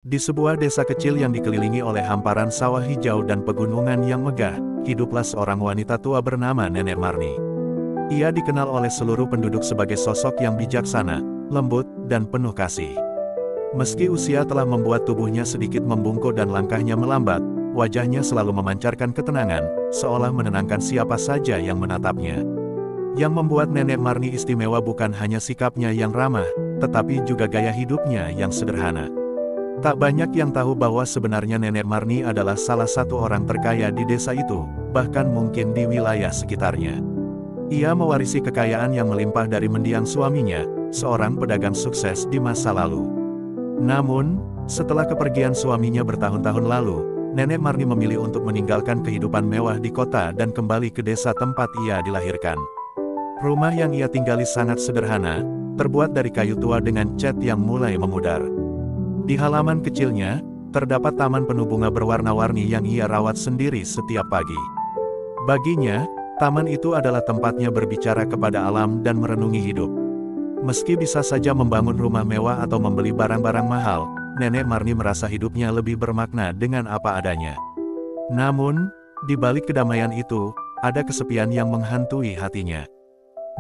Di sebuah desa kecil yang dikelilingi oleh hamparan sawah hijau dan pegunungan yang megah, hiduplah seorang wanita tua bernama Nenek Marni. Ia dikenal oleh seluruh penduduk sebagai sosok yang bijaksana, lembut, dan penuh kasih. Meski usia telah membuat tubuhnya sedikit membungkuk dan langkahnya melambat, wajahnya selalu memancarkan ketenangan, seolah menenangkan siapa saja yang menatapnya. Yang membuat Nenek Marni istimewa bukan hanya sikapnya yang ramah, tetapi juga gaya hidupnya yang sederhana. Tak banyak yang tahu bahwa sebenarnya Nenek Marni adalah salah satu orang terkaya di desa itu, bahkan mungkin di wilayah sekitarnya. Ia mewarisi kekayaan yang melimpah dari mendiang suaminya, seorang pedagang sukses di masa lalu. Namun, setelah kepergian suaminya bertahun-tahun lalu, Nenek Marni memilih untuk meninggalkan kehidupan mewah di kota dan kembali ke desa tempat ia dilahirkan. Rumah yang ia tinggali sangat sederhana, terbuat dari kayu tua dengan cat yang mulai memudar. Di halaman kecilnya, terdapat taman penuh bunga berwarna-warni yang ia rawat sendiri setiap pagi. Baginya, taman itu adalah tempatnya berbicara kepada alam dan merenungi hidup. Meski bisa saja membangun rumah mewah atau membeli barang-barang mahal, Nenek Marni merasa hidupnya lebih bermakna dengan apa adanya. Namun, di balik kedamaian itu, ada kesepian yang menghantui hatinya.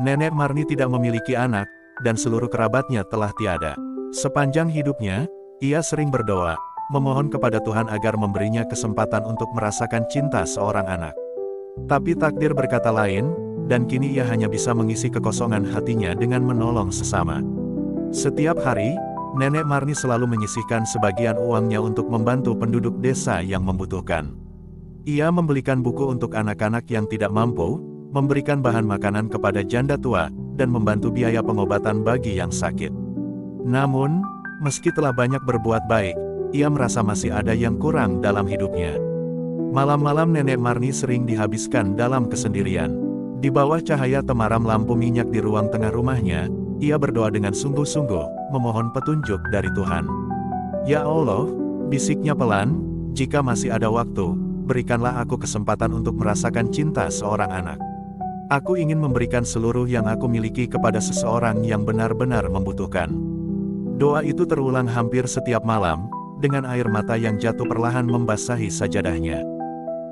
Nenek Marni tidak memiliki anak, dan seluruh kerabatnya telah tiada. Sepanjang hidupnya, ia sering berdoa, memohon kepada Tuhan agar memberinya kesempatan untuk merasakan cinta seorang anak. Tapi takdir berkata lain, dan kini ia hanya bisa mengisi kekosongan hatinya dengan menolong sesama. Setiap hari, Nenek Marni selalu menyisihkan sebagian uangnya untuk membantu penduduk desa yang membutuhkan. Ia membelikan buku untuk anak-anak yang tidak mampu, memberikan bahan makanan kepada janda tua, dan membantu biaya pengobatan bagi yang sakit. Namun, meski telah banyak berbuat baik, ia merasa masih ada yang kurang dalam hidupnya. Malam-malam Nenek Marni sering dihabiskan dalam kesendirian. Di bawah cahaya temaram lampu minyak di ruang tengah rumahnya, ia berdoa dengan sungguh-sungguh, memohon petunjuk dari Tuhan. "Ya Allah," bisiknya pelan, "jika masih ada waktu, berikanlah aku kesempatan untuk merasakan cinta seorang anak. Aku ingin memberikan seluruh yang aku miliki kepada seseorang yang benar-benar membutuhkan." Doa itu terulang hampir setiap malam, dengan air mata yang jatuh perlahan membasahi sajadahnya.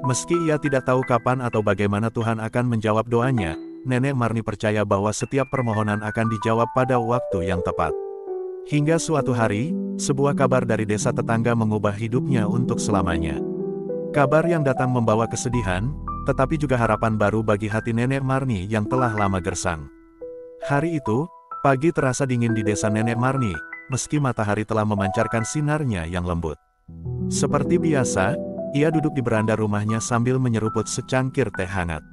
Meski ia tidak tahu kapan atau bagaimana Tuhan akan menjawab doanya, Nenek Marni percaya bahwa setiap permohonan akan dijawab pada waktu yang tepat. Hingga suatu hari, sebuah kabar dari desa tetangga mengubah hidupnya untuk selamanya. Kabar yang datang membawa kesedihan, tetapi juga harapan baru bagi hati Nenek Marni yang telah lama gersang. Hari itu, pagi terasa dingin di desa Nenek Marni, meski matahari telah memancarkan sinarnya yang lembut. Seperti biasa, ia duduk di beranda rumahnya sambil menyeruput secangkir teh hangat.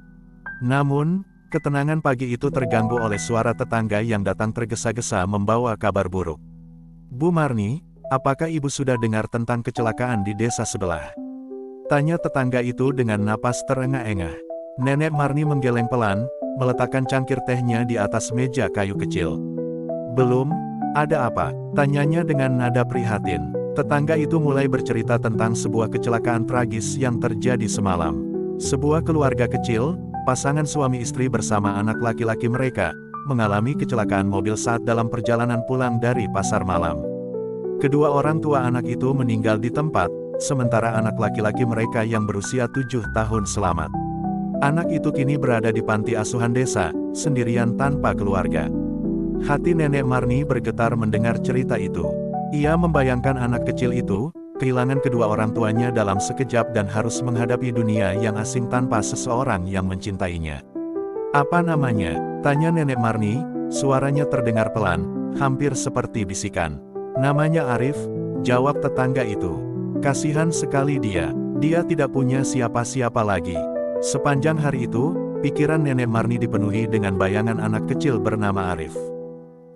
Namun, ketenangan pagi itu terganggu oleh suara tetangga yang datang tergesa-gesa membawa kabar buruk. "Bu Marni, apakah ibu sudah dengar tentang kecelakaan di desa sebelah?" tanya tetangga itu dengan napas terengah-engah. Nenek Marni menggeleng pelan, meletakkan cangkir tehnya di atas meja kayu kecil. "Belum, ada apa?" tanyanya dengan nada prihatin. Tetangga itu mulai bercerita tentang sebuah kecelakaan tragis yang terjadi semalam. Sebuah keluarga kecil, pasangan suami istri bersama anak laki-laki mereka, mengalami kecelakaan mobil saat dalam perjalanan pulang dari pasar malam. Kedua orang tua anak itu meninggal di tempat, sementara anak laki-laki mereka yang berusia 7 tahun selamat. Anak itu kini berada di panti asuhan desa, sendirian tanpa keluarga. Hati Nenek Marni bergetar mendengar cerita itu. Ia membayangkan anak kecil itu, kehilangan kedua orang tuanya dalam sekejap dan harus menghadapi dunia yang asing tanpa seseorang yang mencintainya. "Apa namanya?" tanya Nenek Marni, suaranya terdengar pelan, hampir seperti bisikan. "Namanya Arif," jawab tetangga itu. "Kasihan sekali dia tidak punya siapa-siapa lagi." Sepanjang hari itu, pikiran Nenek Marni dipenuhi dengan bayangan anak kecil bernama Arif.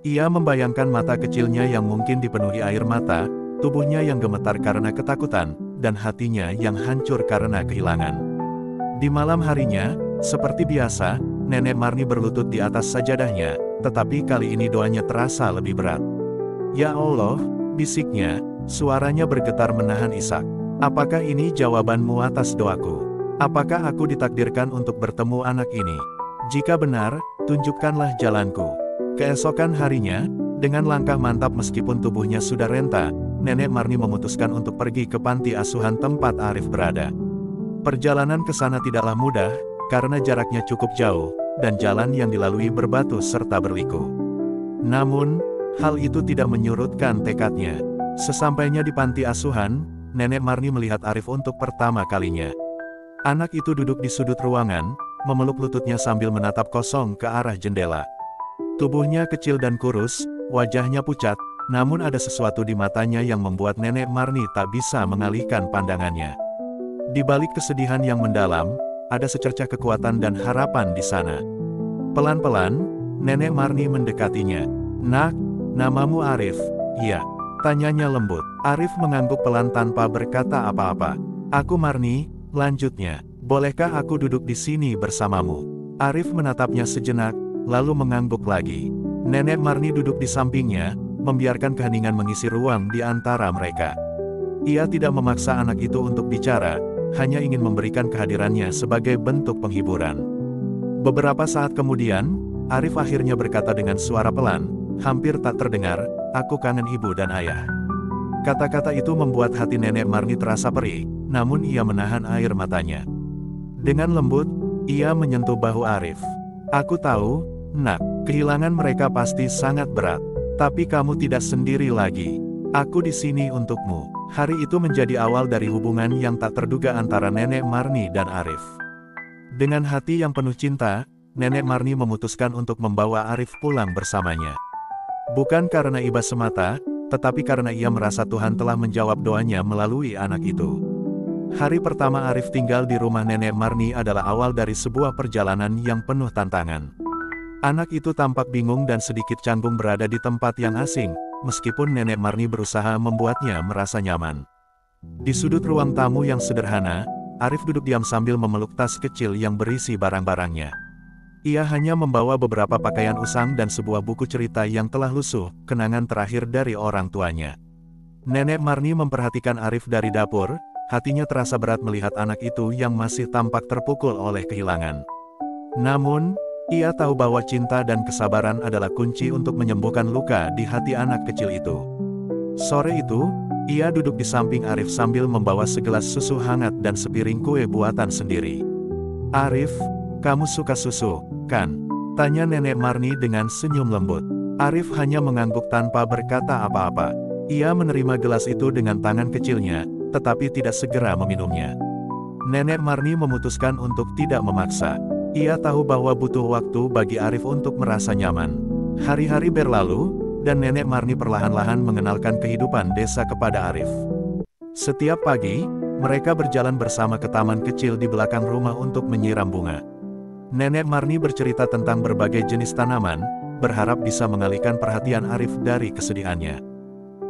Ia membayangkan mata kecilnya yang mungkin dipenuhi air mata, tubuhnya yang gemetar karena ketakutan, dan hatinya yang hancur karena kehilangan. Di malam harinya, seperti biasa, Nenek Marni berlutut di atas sajadahnya, tetapi kali ini doanya terasa lebih berat. "Ya Allah," bisiknya, suaranya bergetar menahan isak. "Apakah ini jawabanmu atas doaku? Apakah aku ditakdirkan untuk bertemu anak ini? Jika benar, tunjukkanlah jalanku." Keesokan harinya, dengan langkah mantap meskipun tubuhnya sudah renta, Nenek Marni memutuskan untuk pergi ke panti asuhan tempat Arif berada. Perjalanan ke sana tidaklah mudah, karena jaraknya cukup jauh, dan jalan yang dilalui berbatu serta berliku. Namun, hal itu tidak menyurutkan tekadnya. Sesampainya di panti asuhan, Nenek Marni melihat Arif untuk pertama kalinya. Anak itu duduk di sudut ruangan, memeluk lututnya sambil menatap kosong ke arah jendela. Tubuhnya kecil dan kurus, wajahnya pucat, namun ada sesuatu di matanya yang membuat Nenek Marni tak bisa mengalihkan pandangannya. Di balik kesedihan yang mendalam, ada secercah kekuatan dan harapan di sana. Pelan-pelan, Nenek Marni mendekatinya. "Nak, namamu Arif?" "Iya," tanyanya lembut. Arif mengangguk pelan tanpa berkata apa-apa. "Aku Marni," lanjutnya. "Bolehkah aku duduk di sini bersamamu?" Arif menatapnya sejenak, lalu mengangguk lagi. Nenek Marni duduk di sampingnya, membiarkan keheningan mengisi ruang di antara mereka. Ia tidak memaksa anak itu untuk bicara, hanya ingin memberikan kehadirannya sebagai bentuk penghiburan. Beberapa saat kemudian, Arif akhirnya berkata dengan suara pelan, hampir tak terdengar, "Aku kangen ibu dan ayah." Kata-kata itu membuat hati Nenek Marni terasa perih, namun ia menahan air matanya. Dengan lembut, ia menyentuh bahu Arif. "Aku tahu, Nak, kehilangan mereka pasti sangat berat. Tapi kamu tidak sendiri lagi. Aku di sini untukmu." Hari itu menjadi awal dari hubungan yang tak terduga antara Nenek Marni dan Arif. Dengan hati yang penuh cinta, Nenek Marni memutuskan untuk membawa Arif pulang bersamanya. Bukan karena iba semata, tetapi karena ia merasa Tuhan telah menjawab doanya melalui anak itu. Hari pertama Arif tinggal di rumah Nenek Marni adalah awal dari sebuah perjalanan yang penuh tantangan. Anak itu tampak bingung dan sedikit canggung berada di tempat yang asing, meskipun Nenek Marni berusaha membuatnya merasa nyaman. Di sudut ruang tamu yang sederhana, Arif duduk diam sambil memeluk tas kecil yang berisi barang-barangnya. Ia hanya membawa beberapa pakaian usang dan sebuah buku cerita yang telah lusuh, kenangan terakhir dari orang tuanya. Nenek Marni memperhatikan Arif dari dapur, hatinya terasa berat melihat anak itu yang masih tampak terpukul oleh kehilangan. Namun, ia tahu bahwa cinta dan kesabaran adalah kunci untuk menyembuhkan luka di hati anak kecil itu. Sore itu, ia duduk di samping Arif sambil membawa segelas susu hangat dan sepiring kue buatan sendiri. "Arif, kamu suka susu, kan?" tanya Nenek Marni dengan senyum lembut. Arif hanya mengangguk tanpa berkata apa-apa. Ia menerima gelas itu dengan tangan kecilnya, tetapi tidak segera meminumnya. Nenek Marni memutuskan untuk tidak memaksa. Ia tahu bahwa butuh waktu bagi Arif untuk merasa nyaman. Hari-hari berlalu, dan Nenek Marni perlahan-lahan mengenalkan kehidupan desa kepada Arif. Setiap pagi, mereka berjalan bersama ke taman kecil di belakang rumah untuk menyiram bunga. Nenek Marni bercerita tentang berbagai jenis tanaman, berharap bisa mengalihkan perhatian Arif dari kesedihannya.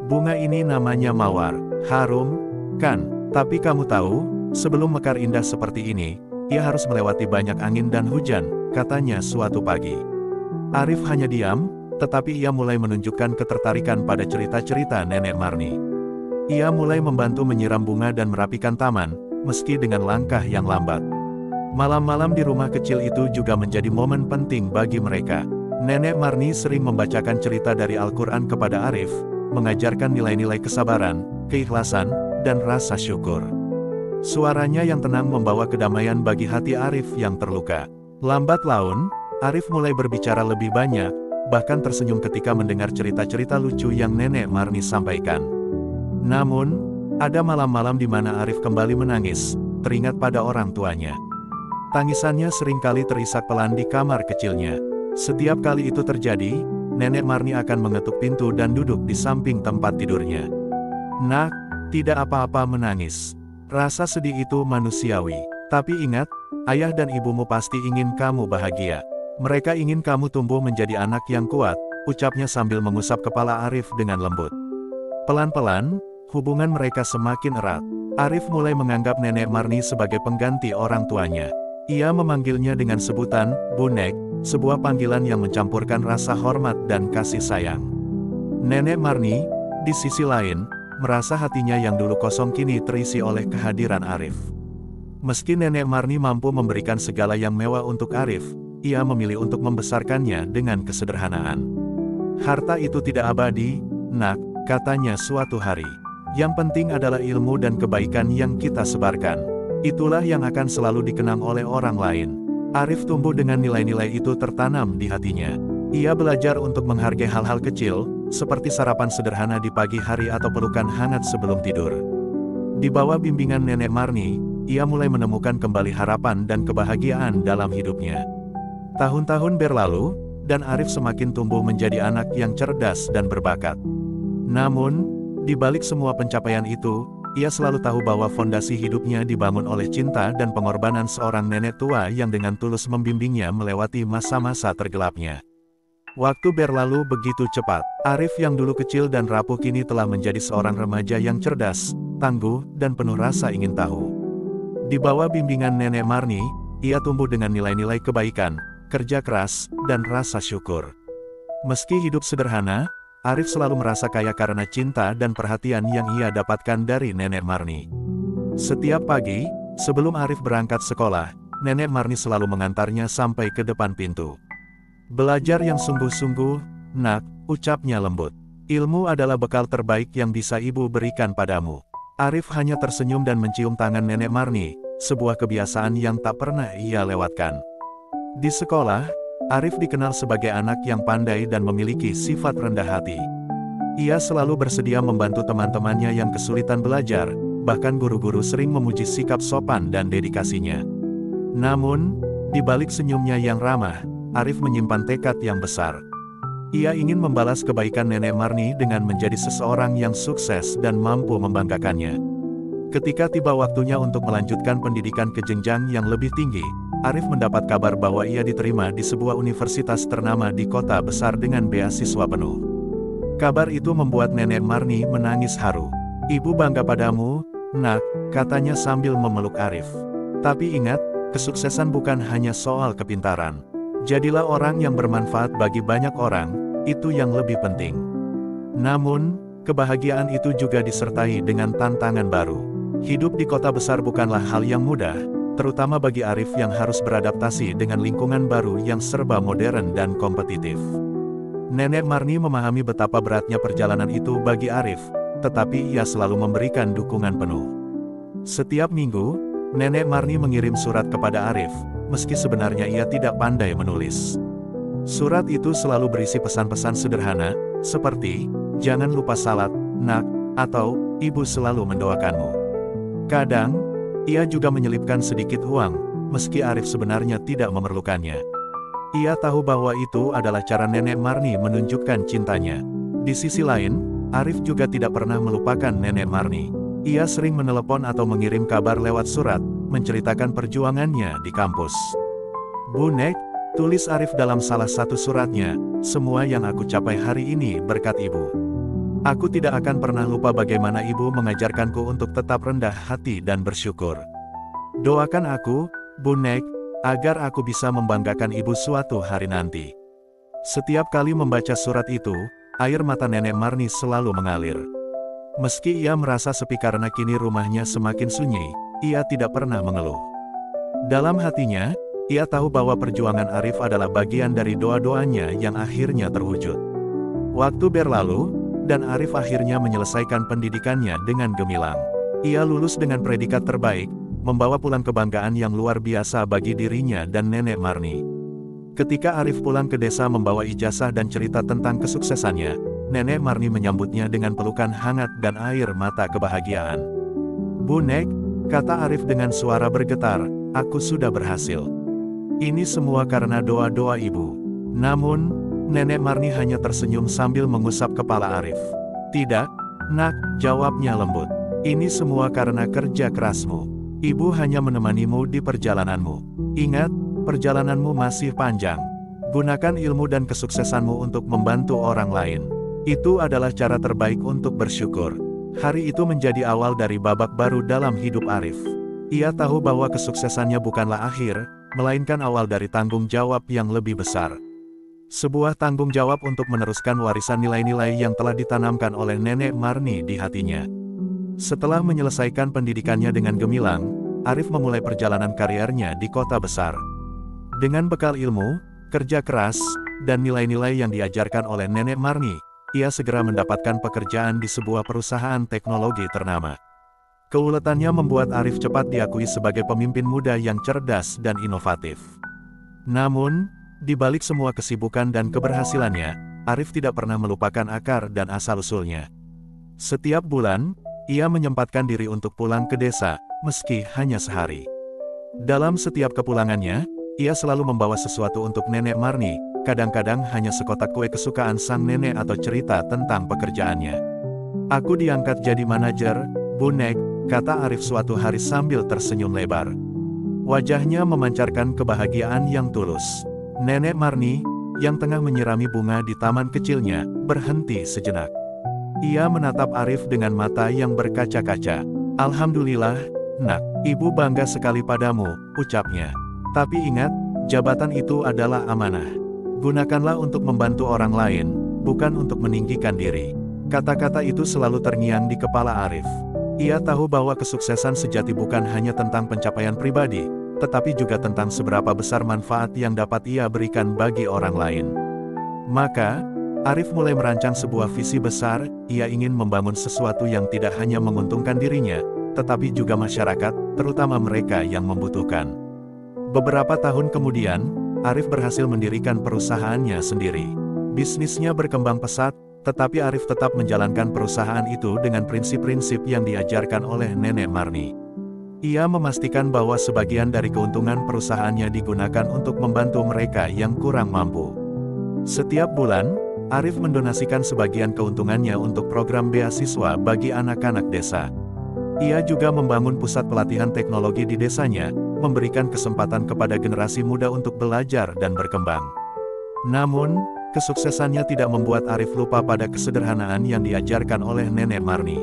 "Bunga ini namanya mawar, harum, kan? Tapi kamu tahu, sebelum mekar indah seperti ini, ia harus melewati banyak angin dan hujan," katanya suatu pagi. Arif hanya diam, tetapi ia mulai menunjukkan ketertarikan pada cerita-cerita Nenek Marni. Ia mulai membantu menyiram bunga dan merapikan taman, meski dengan langkah yang lambat. Malam-malam di rumah kecil itu juga menjadi momen penting bagi mereka. Nenek Marni sering membacakan cerita dari Al-Quran kepada Arif, mengajarkan nilai-nilai kesabaran, keikhlasan, dan rasa syukur. Suaranya yang tenang membawa kedamaian bagi hati Arif yang terluka. Lambat laun, Arif mulai berbicara lebih banyak, bahkan tersenyum ketika mendengar cerita-cerita lucu yang Nenek Marni sampaikan. Namun, ada malam-malam di mana Arif kembali menangis, teringat pada orang tuanya. Tangisannya seringkali terisak pelan di kamar kecilnya. Setiap kali itu terjadi, Nenek Marni akan mengetuk pintu dan duduk di samping tempat tidurnya. "Nak, tidak apa-apa menangis. Rasa sedih itu manusiawi. Tapi ingat, ayah dan ibumu pasti ingin kamu bahagia. Mereka ingin kamu tumbuh menjadi anak yang kuat," ucapnya sambil mengusap kepala Arif dengan lembut. Pelan-pelan, hubungan mereka semakin erat. Arif mulai menganggap Nenek Marni sebagai pengganti orang tuanya. Ia memanggilnya dengan sebutan, "Bunek", sebuah panggilan yang mencampurkan rasa hormat dan kasih sayang. Nenek Marni, di sisi lain, merasa hatinya yang dulu kosong kini terisi oleh kehadiran Arif. Meski Nenek Marni mampu memberikan segala yang mewah untuk Arif, ia memilih untuk membesarkannya dengan kesederhanaan. "Harta itu tidak abadi, Nak," katanya suatu hari. Yang penting adalah ilmu dan kebaikan yang kita sebarkan. Itulah yang akan selalu dikenang oleh orang lain. Arif tumbuh dengan nilai-nilai itu tertanam di hatinya. Ia belajar untuk menghargai hal-hal kecil, seperti sarapan sederhana di pagi hari atau pelukan hangat sebelum tidur. Di bawah bimbingan Nenek Marni, ia mulai menemukan kembali harapan dan kebahagiaan dalam hidupnya. Tahun-tahun berlalu, dan Arif semakin tumbuh menjadi anak yang cerdas dan berbakat. Namun, di balik semua pencapaian itu, ia selalu tahu bahwa fondasi hidupnya dibangun oleh cinta dan pengorbanan seorang nenek tua yang dengan tulus membimbingnya melewati masa-masa tergelapnya. Waktu berlalu begitu cepat. Arif yang dulu kecil dan rapuh kini telah menjadi seorang remaja yang cerdas, tangguh, dan penuh rasa ingin tahu. Di bawah bimbingan Nenek Marni, ia tumbuh dengan nilai-nilai kebaikan, kerja keras, dan rasa syukur. Meski hidup sederhana, Arif selalu merasa kaya karena cinta dan perhatian yang ia dapatkan dari Nenek Marni. Setiap pagi, sebelum Arif berangkat sekolah, Nenek Marni selalu mengantarnya sampai ke depan pintu. Belajar yang sungguh-sungguh, nak, ucapnya lembut. Ilmu adalah bekal terbaik yang bisa ibu berikan padamu. Arif hanya tersenyum dan mencium tangan Nenek Marni, sebuah kebiasaan yang tak pernah ia lewatkan. Di sekolah, Arif dikenal sebagai anak yang pandai dan memiliki sifat rendah hati. Ia selalu bersedia membantu teman-temannya yang kesulitan belajar, bahkan guru-guru sering memuji sikap sopan dan dedikasinya. Namun, di balik senyumnya yang ramah, Arif menyimpan tekad yang besar. Ia ingin membalas kebaikan Nenek Marni dengan menjadi seseorang yang sukses dan mampu membanggakannya. Ketika tiba waktunya untuk melanjutkan pendidikan ke jenjang yang lebih tinggi, Arif mendapat kabar bahwa ia diterima di sebuah universitas ternama di kota besar dengan beasiswa penuh. Kabar itu membuat Nenek Marni menangis haru. "Ibu bangga padamu, nak," katanya sambil memeluk Arif. "Tapi ingat, kesuksesan bukan hanya soal kepintaran. Jadilah orang yang bermanfaat bagi banyak orang, itu yang lebih penting." Namun, kebahagiaan itu juga disertai dengan tantangan baru. Hidup di kota besar bukanlah hal yang mudah, terutama bagi Arif yang harus beradaptasi dengan lingkungan baru yang serba modern dan kompetitif. Nenek Marni memahami betapa beratnya perjalanan itu bagi Arif, tetapi ia selalu memberikan dukungan penuh. Setiap minggu, Nenek Marni mengirim surat kepada Arif, meski sebenarnya ia tidak pandai menulis. Surat itu selalu berisi pesan-pesan sederhana, seperti, "Jangan lupa salat, nak," atau, "Ibu selalu mendoakanmu." Kadang, ia juga menyelipkan sedikit uang, meski Arif sebenarnya tidak memerlukannya. Ia tahu bahwa itu adalah cara Nenek Marni menunjukkan cintanya. Di sisi lain, Arif juga tidak pernah melupakan Nenek Marni. Ia sering menelepon atau mengirim kabar lewat surat, menceritakan perjuangannya di kampus. "Bu Nek," tulis Arif dalam salah satu suratnya, "semua yang aku capai hari ini berkat ibu. Aku tidak akan pernah lupa bagaimana ibu mengajarkanku untuk tetap rendah hati dan bersyukur. Doakan aku, Bu Nek, agar aku bisa membanggakan ibu suatu hari nanti." Setiap kali membaca surat itu, air mata Nenek Marni selalu mengalir. Meski ia merasa sepi karena kini rumahnya semakin sunyi, ia tidak pernah mengeluh. Dalam hatinya, ia tahu bahwa perjuangan Arif adalah bagian dari doa-doanya yang akhirnya terwujud. Waktu berlalu, dan Arif akhirnya menyelesaikan pendidikannya dengan gemilang. Ia lulus dengan predikat terbaik, membawa pulang kebanggaan yang luar biasa bagi dirinya dan Nenek Marni. Ketika Arif pulang ke desa membawa ijazah dan cerita tentang kesuksesannya, Nenek Marni menyambutnya dengan pelukan hangat dan air mata kebahagiaan. "Bu Nek," kata Arif dengan suara bergetar, "aku sudah berhasil. Ini semua karena doa-doa ibu." Namun, Nenek Marni hanya tersenyum sambil mengusap kepala Arif. "Tidak, nak," jawabnya lembut. "Ini semua karena kerja kerasmu. Ibu hanya menemanimu di perjalananmu. Ingat, perjalananmu masih panjang. Gunakan ilmu dan kesuksesanmu untuk membantu orang lain. Itu adalah cara terbaik untuk bersyukur." Hari itu menjadi awal dari babak baru dalam hidup Arif. Ia tahu bahwa kesuksesannya bukanlah akhir, melainkan awal dari tanggung jawab yang lebih besar. Sebuah tanggung jawab untuk meneruskan warisan nilai-nilai yang telah ditanamkan oleh Nenek Marni di hatinya. Setelah menyelesaikan pendidikannya dengan gemilang, Arif memulai perjalanan kariernya di kota besar. Dengan bekal ilmu, kerja keras, dan nilai-nilai yang diajarkan oleh Nenek Marni, ia segera mendapatkan pekerjaan di sebuah perusahaan teknologi ternama. Keuletannya membuat Arif cepat diakui sebagai pemimpin muda yang cerdas dan inovatif. Namun, di balik semua kesibukan dan keberhasilannya, Arif tidak pernah melupakan akar dan asal-usulnya. Setiap bulan, ia menyempatkan diri untuk pulang ke desa, meski hanya sehari. Dalam setiap kepulangannya, ia selalu membawa sesuatu untuk Nenek Marni, kadang-kadang hanya sekotak kue kesukaan sang nenek atau cerita tentang pekerjaannya. "Aku diangkat jadi manajer, Bu Nek," kata Arif suatu hari sambil tersenyum lebar. Wajahnya memancarkan kebahagiaan yang tulus. Nenek Marni, yang tengah menyirami bunga di taman kecilnya, berhenti sejenak. Ia menatap Arif dengan mata yang berkaca-kaca. "Alhamdulillah, Nak, Ibu bangga sekali padamu," ucapnya. "Tapi ingat, jabatan itu adalah amanah. Gunakanlah untuk membantu orang lain, bukan untuk meninggikan diri." Kata-kata itu selalu terngiang di kepala Arif. Ia tahu bahwa kesuksesan sejati bukan hanya tentang pencapaian pribadi, tetapi juga tentang seberapa besar manfaat yang dapat ia berikan bagi orang lain. Maka, Arif mulai merancang sebuah visi besar. Ia ingin membangun sesuatu yang tidak hanya menguntungkan dirinya, tetapi juga masyarakat, terutama mereka yang membutuhkan. Beberapa tahun kemudian, Arif berhasil mendirikan perusahaannya sendiri. Bisnisnya berkembang pesat, tetapi Arif tetap menjalankan perusahaan itu dengan prinsip-prinsip yang diajarkan oleh Nenek Marni. Ia memastikan bahwa sebagian dari keuntungan perusahaannya digunakan untuk membantu mereka yang kurang mampu. Setiap bulan, Arif mendonasikan sebagian keuntungannya untuk program beasiswa bagi anak-anak desa. Ia juga membangun pusat pelatihan teknologi di desanya, memberikan kesempatan kepada generasi muda untuk belajar dan berkembang. Namun, kesuksesannya tidak membuat Arif lupa pada kesederhanaan yang diajarkan oleh Nenek Marni.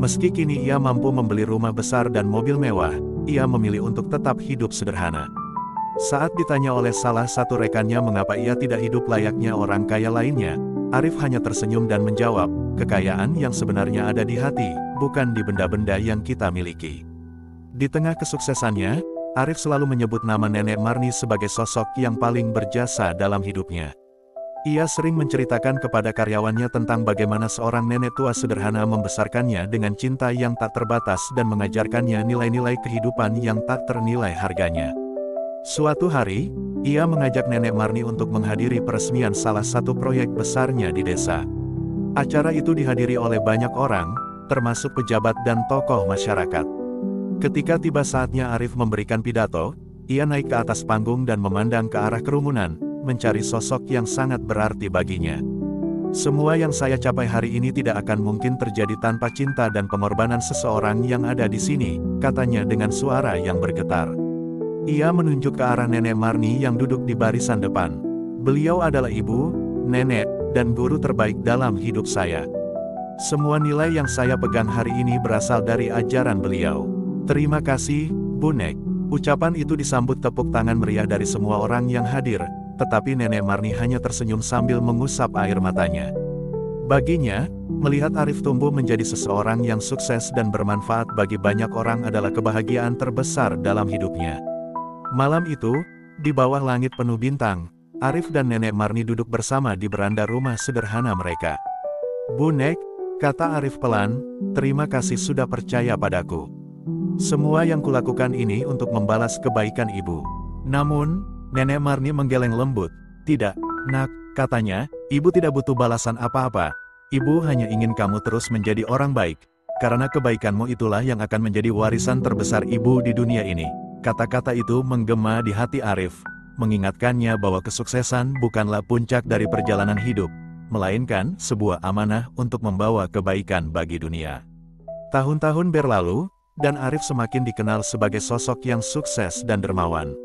Meski kini ia mampu membeli rumah besar dan mobil mewah, ia memilih untuk tetap hidup sederhana. Saat ditanya oleh salah satu rekannya mengapa ia tidak hidup layaknya orang kaya lainnya, Arif hanya tersenyum dan menjawab, "Kekayaan yang sebenarnya ada di hati, bukan di benda-benda yang kita miliki." Di tengah kesuksesannya, Arif selalu menyebut nama Nenek Marni sebagai sosok yang paling berjasa dalam hidupnya. Ia sering menceritakan kepada karyawannya tentang bagaimana seorang nenek tua sederhana membesarkannya dengan cinta yang tak terbatas dan mengajarkannya nilai-nilai kehidupan yang tak ternilai harganya. Suatu hari, ia mengajak Nenek Marni untuk menghadiri peresmian salah satu proyek besarnya di desa. Acara itu dihadiri oleh banyak orang, termasuk pejabat dan tokoh masyarakat. Ketika tiba saatnya Arif memberikan pidato, ia naik ke atas panggung dan memandang ke arah kerumunan, mencari sosok yang sangat berarti baginya. "Semua yang saya capai hari ini tidak akan mungkin terjadi tanpa cinta dan pengorbanan seseorang yang ada di sini," katanya dengan suara yang bergetar. Ia menunjuk ke arah Nenek Marni yang duduk di barisan depan. "Beliau adalah ibu, nenek, dan guru terbaik dalam hidup saya. Semua nilai yang saya pegang hari ini berasal dari ajaran beliau. Terima kasih, Bu Nek." Ucapan itu disambut tepuk tangan meriah dari semua orang yang hadir, tetapi Nenek Marni hanya tersenyum sambil mengusap air matanya. Baginya, melihat Arif tumbuh menjadi seseorang yang sukses dan bermanfaat bagi banyak orang adalah kebahagiaan terbesar dalam hidupnya. Malam itu, di bawah langit penuh bintang, Arif dan Nenek Marni duduk bersama di beranda rumah sederhana mereka. "Bu Nek," kata Arif pelan, "terima kasih sudah percaya padaku. Semua yang kulakukan ini untuk membalas kebaikan Ibu." Namun, Nenek Marni menggeleng lembut. "Tidak, Nak," katanya, "Ibu tidak butuh balasan apa-apa. Ibu hanya ingin kamu terus menjadi orang baik. Karena kebaikanmu itulah yang akan menjadi warisan terbesar Ibu di dunia ini." Kata-kata itu menggema di hati Arif, mengingatkannya bahwa kesuksesan bukanlah puncak dari perjalanan hidup, melainkan sebuah amanah untuk membawa kebaikan bagi dunia. Tahun-tahun berlalu, dan Arif semakin dikenal sebagai sosok yang sukses dan dermawan.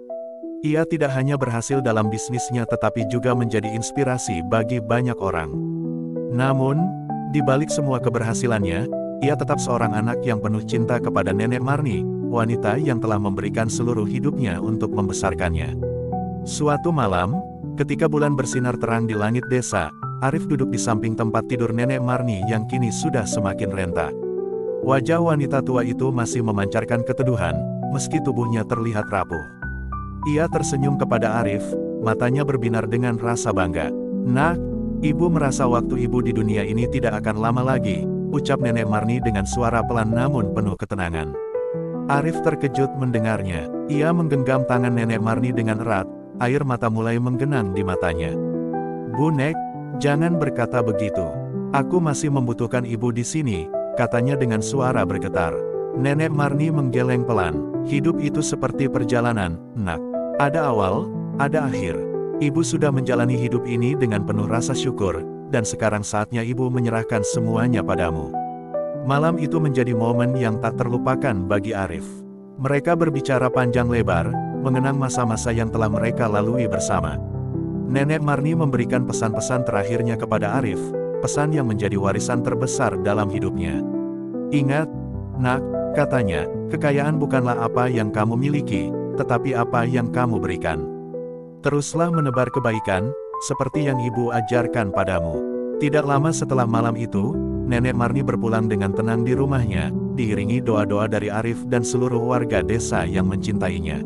Ia tidak hanya berhasil dalam bisnisnya tetapi juga menjadi inspirasi bagi banyak orang. Namun, di balik semua keberhasilannya, ia tetap seorang anak yang penuh cinta kepada Nenek Marni, wanita yang telah memberikan seluruh hidupnya untuk membesarkannya. Suatu malam, ketika bulan bersinar terang di langit desa, Arif duduk di samping tempat tidur Nenek Marni yang kini sudah semakin renta. Wajah wanita tua itu masih memancarkan keteduhan, meski tubuhnya terlihat rapuh. Ia tersenyum kepada Arif, matanya berbinar dengan rasa bangga. "Nak, Ibu merasa waktu ibu di dunia ini tidak akan lama lagi, ucap Nenek Marni dengan suara pelan namun penuh ketenangan. Arif terkejut mendengarnya. Ia menggenggam tangan Nenek Marni dengan erat, air mata mulai menggenang di matanya. "Bu Nek, jangan berkata begitu. Aku masih membutuhkan ibu di sini," katanya dengan suara bergetar. Nenek Marni menggeleng pelan. "Hidup itu seperti perjalanan, Nak. Ada awal, ada akhir. Ibu sudah menjalani hidup ini dengan penuh rasa syukur, dan sekarang saatnya ibu menyerahkan semuanya padamu." Malam itu menjadi momen yang tak terlupakan bagi Arif. Mereka berbicara panjang lebar, mengenang masa-masa yang telah mereka lalui bersama. Nenek Marni memberikan pesan-pesan terakhirnya kepada Arif, pesan yang menjadi warisan terbesar dalam hidupnya. "Ingat, Nak," katanya, "kekayaan bukanlah apa yang kamu miliki, tetapi apa yang kamu berikan. Teruslah menebar kebaikan, seperti yang ibu ajarkan padamu." Tidak lama setelah malam itu, Nenek Marni berpulang dengan tenang di rumahnya, diiringi doa-doa dari Arif dan seluruh warga desa yang mencintainya.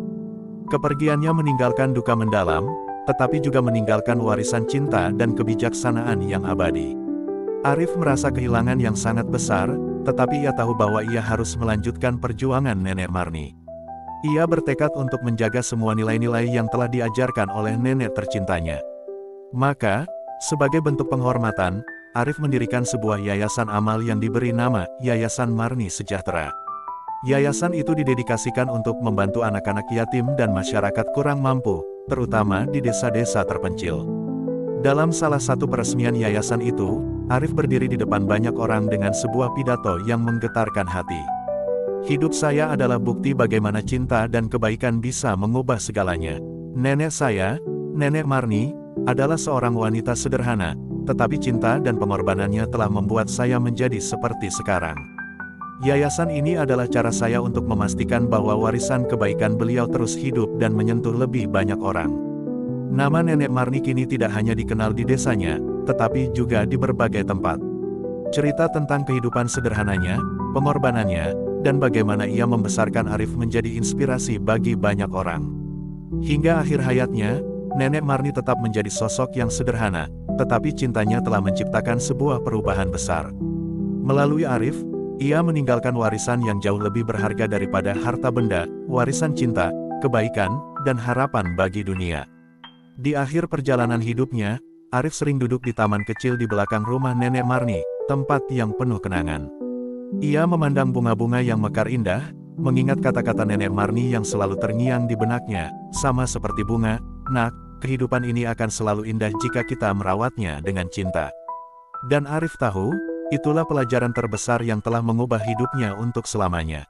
Kepergiannya meninggalkan duka mendalam, tetapi juga meninggalkan warisan cinta dan kebijaksanaan yang abadi. Arif merasa kehilangan yang sangat besar, tetapi ia tahu bahwa ia harus melanjutkan perjuangan Nenek Marni. Ia bertekad untuk menjaga semua nilai-nilai yang telah diajarkan oleh nenek tercintanya. Maka, sebagai bentuk penghormatan, Arif mendirikan sebuah yayasan amal yang diberi nama Yayasan Marni Sejahtera. Yayasan itu didedikasikan untuk membantu anak-anak yatim dan masyarakat kurang mampu, terutama di desa-desa terpencil. Dalam salah satu peresmian yayasan itu, Arif berdiri di depan banyak orang dengan sebuah pidato yang menggetarkan hati. "Hidup saya adalah bukti bagaimana cinta dan kebaikan bisa mengubah segalanya. Nenek saya, Nenek Marni, adalah seorang wanita sederhana, tetapi cinta dan pengorbanannya telah membuat saya menjadi seperti sekarang. Yayasan ini adalah cara saya untuk memastikan bahwa warisan kebaikan beliau terus hidup dan menyentuh lebih banyak orang." Nama Nenek Marni kini tidak hanya dikenal di desanya, tetapi juga di berbagai tempat. Cerita tentang kehidupan sederhananya, pengorbanannya, dan bagaimana ia membesarkan Arif menjadi inspirasi bagi banyak orang. Hingga akhir hayatnya, Nenek Marni tetap menjadi sosok yang sederhana, tetapi cintanya telah menciptakan sebuah perubahan besar. Melalui Arif, ia meninggalkan warisan yang jauh lebih berharga daripada harta benda, warisan cinta, kebaikan, dan harapan bagi dunia. Di akhir perjalanan hidupnya, Arif sering duduk di taman kecil di belakang rumah Nenek Marni, tempat yang penuh kenangan. Ia memandang bunga-bunga yang mekar indah, mengingat kata-kata Nenek Marni yang selalu terngiang di benaknya, "Sama seperti bunga, Nak, kehidupan ini akan selalu indah jika kita merawatnya dengan cinta." Dan Arif tahu, itulah pelajaran terbesar yang telah mengubah hidupnya untuk selamanya.